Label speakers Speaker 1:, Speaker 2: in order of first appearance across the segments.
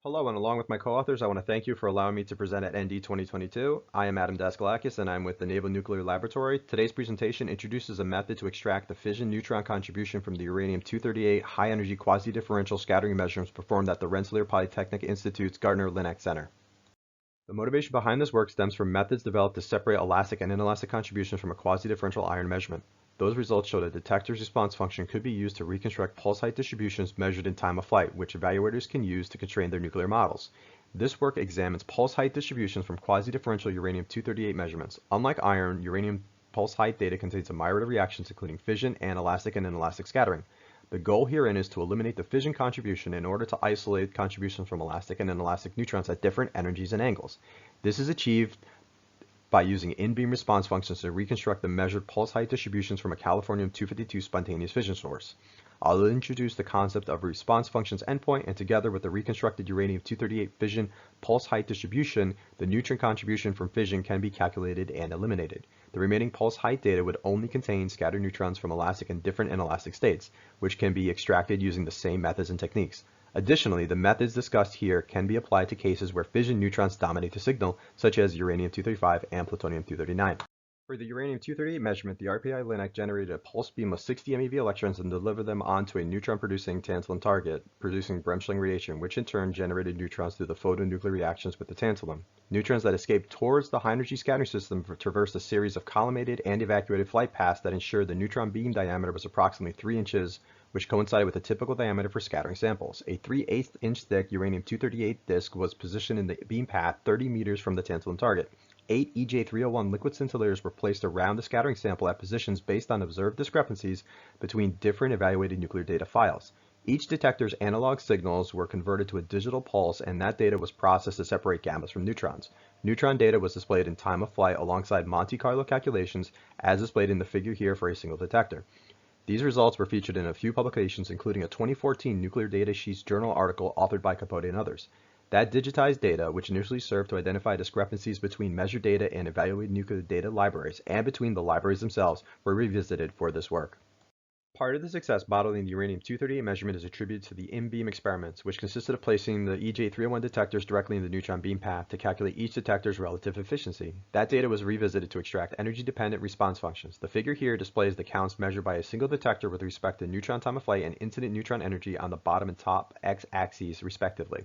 Speaker 1: Hello, and along with my co-authors, I want to thank you for allowing me to present at ND 2022. I am Adam Daskalakis, and I'm with the Naval Nuclear Laboratory. Today's presentation introduces a method to extract the fission neutron contribution from the uranium-238 high-energy quasi-differential scattering measurements performed at the Rensselaer Polytechnic Institute's Gardner-Linacre Center. The motivation behind this work stems from methods developed to separate elastic and inelastic contributions from a quasi-differential iron measurement. Those results show that the detector's response function could be used to reconstruct pulse height distributions measured in time of flight, which evaluators can use to constrain their nuclear models. This work examines pulse height distributions from quasi-differential uranium-238 measurements. Unlike iron, uranium pulse height data contains a myriad of reactions including fission and elastic and inelastic scattering. The goal herein is to eliminate the fission contribution in order to isolate contributions from elastic and inelastic neutrons at different energies and angles. This is achieved by using in-beam response functions to reconstruct the measured pulse height distributions from a californium-252 spontaneous fission source. I'll introduce the concept of response functions endpoint, and together with the reconstructed uranium-238 fission pulse height distribution, the neutron contribution from fission can be calculated and eliminated. The remaining pulse height data would only contain scattered neutrons from elastic and different inelastic states, which can be extracted using the same methods and techniques. Additionally, the methods discussed here can be applied to cases where fission neutrons dominate the signal, such as uranium-235 and plutonium-239. For the uranium-238 measurement, the RPI-LINAC generated a pulse beam of 60 MeV electrons and delivered them onto a neutron-producing tantalum target, producing Bremsstrahlung radiation, which in turn generated neutrons through the photonuclear reactions with the tantalum. Neutrons that escaped towards the high-energy scattering system traversed a series of collimated and evacuated flight paths that ensured the neutron beam diameter was approximately 3 inches, which coincided with the typical diameter for scattering samples. A 3/8 inch thick uranium-238 disk was positioned in the beam path 30 meters from the tantalum target. 8 EJ301 liquid scintillators were placed around the scattering sample at positions based on observed discrepancies between different evaluated nuclear data files. Each detector's analog signals were converted to a digital pulse, and that data was processed to separate gammas from neutrons. Neutron data was displayed in time of flight alongside Monte Carlo calculations, as displayed in the figure here for a single detector. These results were featured in a few publications, including a 2014 Nuclear Data Sheets journal article authored by Capote and others. That digitized data, which initially served to identify discrepancies between measured data and evaluated nuclear data libraries, and between the libraries themselves, were revisited for this work. Part of the success modeling the uranium-238 measurement is attributed to the in-beam experiments, which consisted of placing the EJ301 detectors directly in the neutron beam path to calculate each detector's relative efficiency. That data was revisited to extract energy-dependent response functions. The figure here displays the counts measured by a single detector with respect to neutron time of flight and incident neutron energy on the bottom and top x-axes, respectively.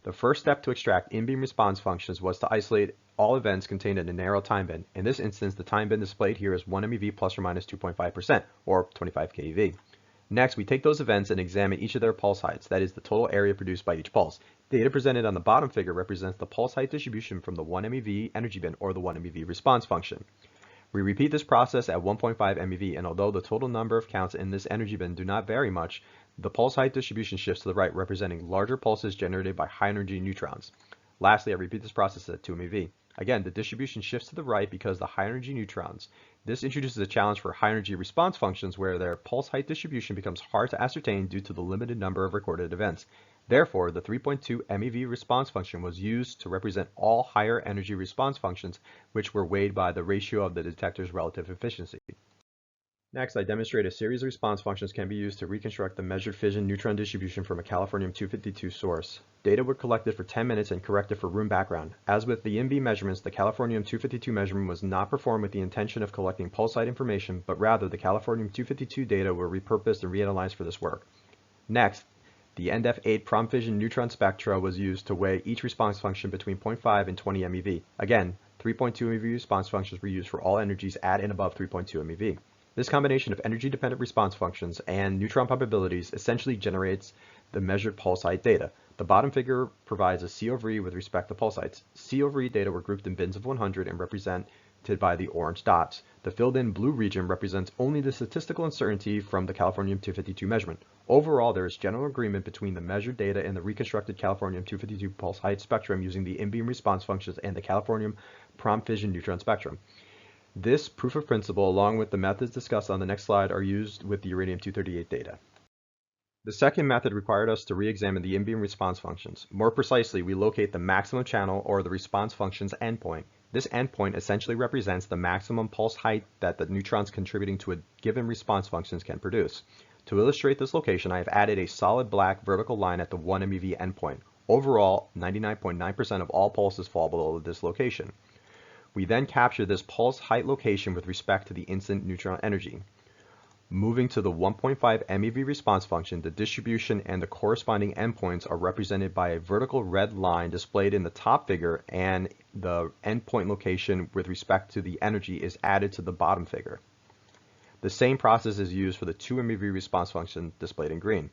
Speaker 1: The first step to extract in-beam response functions was to isolate all events contained in a narrow time band. In this instance, the time band displayed here is 1 MeV plus or minus 2.5%, or 25 keV. Next, we take those events and examine each of their pulse heights, that is, the total area produced by each pulse. Data presented on the bottom figure represents the pulse height distribution from the 1 MeV energy band, or the 1 MeV response function. We repeat this process at 1.5 MeV, and although the total number of counts in this energy band do not vary much, the pulse height distribution shifts to the right, representing larger pulses generated by high-energy neutrons. Lastly, I repeat this process at 2 MeV. Again, the distribution shifts to the right because the high-energy neutrons. This introduces a challenge for high-energy response functions where their pulse height distribution becomes hard to ascertain due to the limited number of recorded events. Therefore, the 3.2 MeV response function was used to represent all higher energy response functions, which were weighed by the ratio of the detector's relative efficiency. Next, I demonstrate a series of response functions can be used to reconstruct the measured fission neutron distribution from a californium-252 source. Data were collected for 10 minutes and corrected for room background. As with the in-beam measurements, the californium-252 measurement was not performed with the intention of collecting pulse height information, but rather the californium-252 data were repurposed and reanalyzed for this work. Next, the NDEF8 prompt fission neutron spectra was used to weigh each response function between 0.5 and 20 MeV. Again, 3.2 MeV response functions were used for all energies at and above 3.2 MeV. This combination of energy-dependent response functions and neutron probabilities essentially generates the measured pulse height data. The bottom figure provides a C over E with respect to pulse heights. C over E data were grouped in bins of 100 and represented by the orange dots. The filled-in blue region represents only the statistical uncertainty from the californium-252 measurement. Overall, there is general agreement between the measured data and the reconstructed californium-252 pulse height spectrum using the in-beam response functions and the californium prompt fission neutron spectrum. This proof of principle, along with the methods discussed on the next slide, are used with the uranium-238 data. The second method required us to re-examine the in-beam response functions. More precisely, we locate the maximum channel, or the response function's endpoint. This endpoint essentially represents the maximum pulse height that the neutrons contributing to a given response functions can produce. To illustrate this location, I have added a solid black vertical line at the 1 MeV endpoint. Overall, 99.9% of all pulses fall below this location. We then capture this pulse height location with respect to the incident neutron energy. Moving to the 1.5 MeV response function, the distribution and the corresponding endpoints are represented by a vertical red line displayed in the top figure, and the endpoint location with respect to the energy is added to the bottom figure. The same process is used for the 2 MeV response function displayed in green.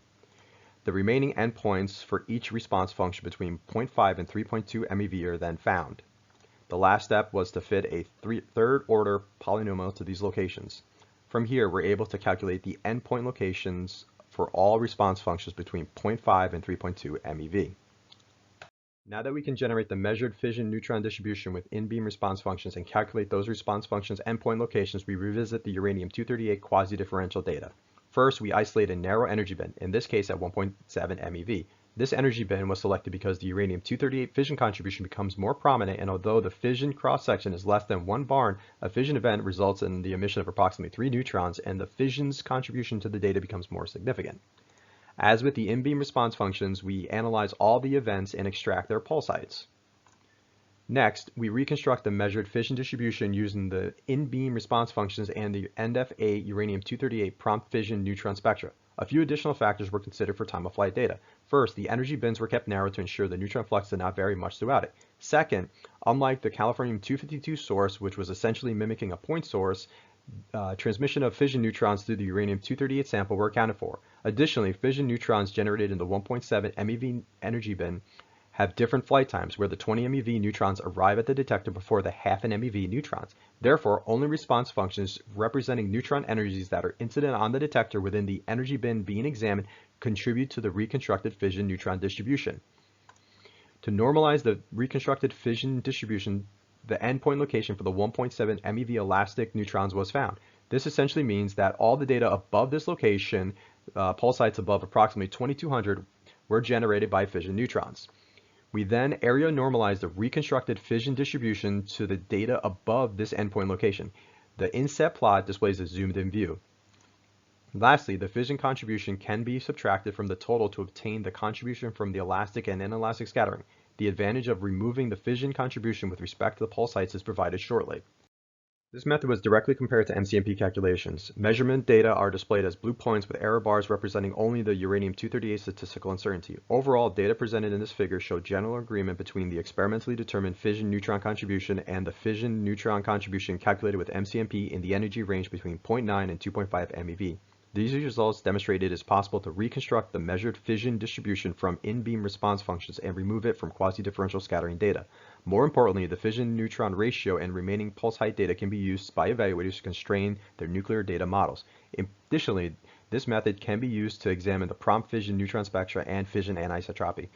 Speaker 1: The remaining endpoints for each response function between 0.5 and 3.2 MeV are then found. The last step was to fit a third order polynomial to these locations. From here, we're able to calculate the endpoint locations for all response functions between 0.5 and 3.2 MeV. Now that we can generate the measured fission neutron distribution with in-beam response functions and calculate those response functions' endpoint locations, we revisit the uranium-238 quasi-differential data. First, we isolate a narrow energy bin, in this case at 1.7 MeV. This energy bin was selected because the uranium-238 fission contribution becomes more prominent, and although the fission cross-section is less than 1 barn, a fission event results in the emission of approximately 3 neutrons, and the fission's contribution to the data becomes more significant. As with the in-beam response functions, we analyze all the events and extract their pulse heights. Next, we reconstruct the measured fission distribution using the in-beam response functions and the NF8 uranium-238 prompt fission neutron spectra. A few additional factors were considered for time of flight data. First, the energy bins were kept narrow to ensure the neutron flux did not vary much throughout it. Second, unlike the Californium-252 source, which was essentially mimicking a point source, transmission of fission neutrons through the uranium-238 sample were accounted for. Additionally, fission neutrons generated in the 1.7 MeV energy bin have different flight times, where the 20 MeV neutrons arrive at the detector before the half an MeV neutrons. Therefore, only response functions representing neutron energies that are incident on the detector within the energy bin being examined contribute to the reconstructed fission neutron distribution. To normalize the reconstructed fission distribution, the endpoint location for the 1.7 MeV elastic neutrons was found. This essentially means that all the data above this location, pulse heights above approximately 2200, were generated by fission neutrons. We then area normalize the reconstructed fission distribution to the data above this endpoint location. The inset plot displays a zoomed-in view. Lastly, the fission contribution can be subtracted from the total to obtain the contribution from the elastic and inelastic scattering. The advantage of removing the fission contribution with respect to the pulse heights is provided shortly. This method was directly compared to MCNP calculations. Measurement data are displayed as blue points with error bars representing only the uranium-238 statistical uncertainty. Overall, data presented in this figure show general agreement between the experimentally determined fission neutron contribution and the fission neutron contribution calculated with MCNP in the energy range between 0.9 and 2.5 MeV. These results demonstrate it is possible to reconstruct the measured fission distribution from in-beam response functions and remove it from quasi-differential scattering data. More importantly, the fission-neutron ratio and remaining pulse height data can be used by evaluators to constrain their nuclear data models. Additionally, this method can be used to examine the prompt fission neutron spectra and fission anisotropy.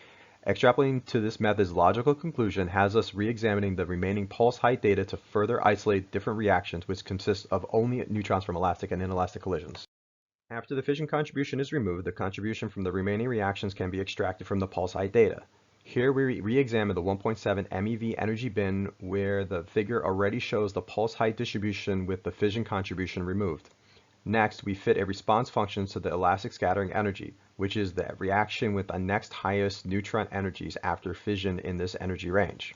Speaker 1: Extrapolating to this method's logical conclusion has us re-examining the remaining pulse height data to further isolate different reactions, which consist of only neutrons from elastic and inelastic collisions. After the fission contribution is removed, the contribution from the remaining reactions can be extracted from the pulse height data. Here we re-examine the 1.7 MeV energy bin, where the figure already shows the pulse height distribution with the fission contribution removed. Next, we fit a response function to the elastic scattering energy, which is the reaction with the next highest neutron energies after fission in this energy range.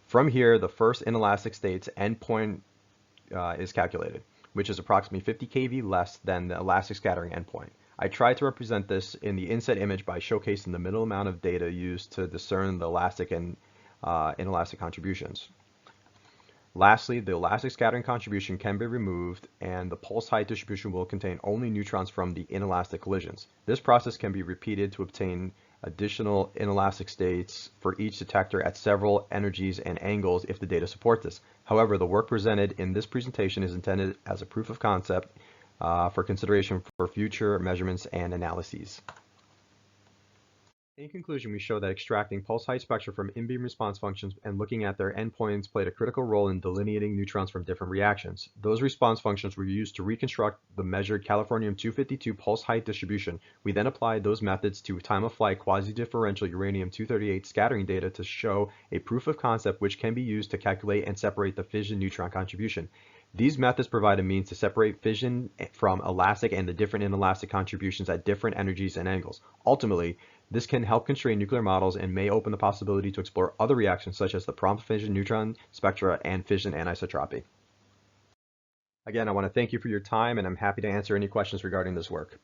Speaker 1: From here, the first inelastic state's endpoint is calculated, which is approximately 50 keV less than the elastic scattering endpoint. I tried to represent this in the inset image by showcasing the minimal amount of data used to discern the elastic and inelastic contributions. Lastly, the elastic scattering contribution can be removed, and the pulse height distribution will contain only neutrons from the inelastic collisions. This process can be repeated to obtain additional inelastic states for each detector at several energies and angles if the data support this. However, the work presented in this presentation is intended as a proof of concept for consideration for future measurements and analyses. In conclusion, we show that extracting pulse height spectra from in-beam response functions and looking at their endpoints played a critical role in delineating neutrons from different reactions. Those response functions were used to reconstruct the measured Californium-252 pulse height distribution. We then applied those methods to time-of-flight quasi-differential uranium-238 scattering data to show a proof of concept which can be used to calculate and separate the fission neutron contribution. These methods provide a means to separate fission from elastic and the different inelastic contributions at different energies and angles. Ultimately, This can help constrain nuclear models and may open the possibility to explore other reactions such as the prompt fission neutron spectra and fission anisotropy. Again, I want to thank you for your time, and I'm happy to answer any questions regarding this work.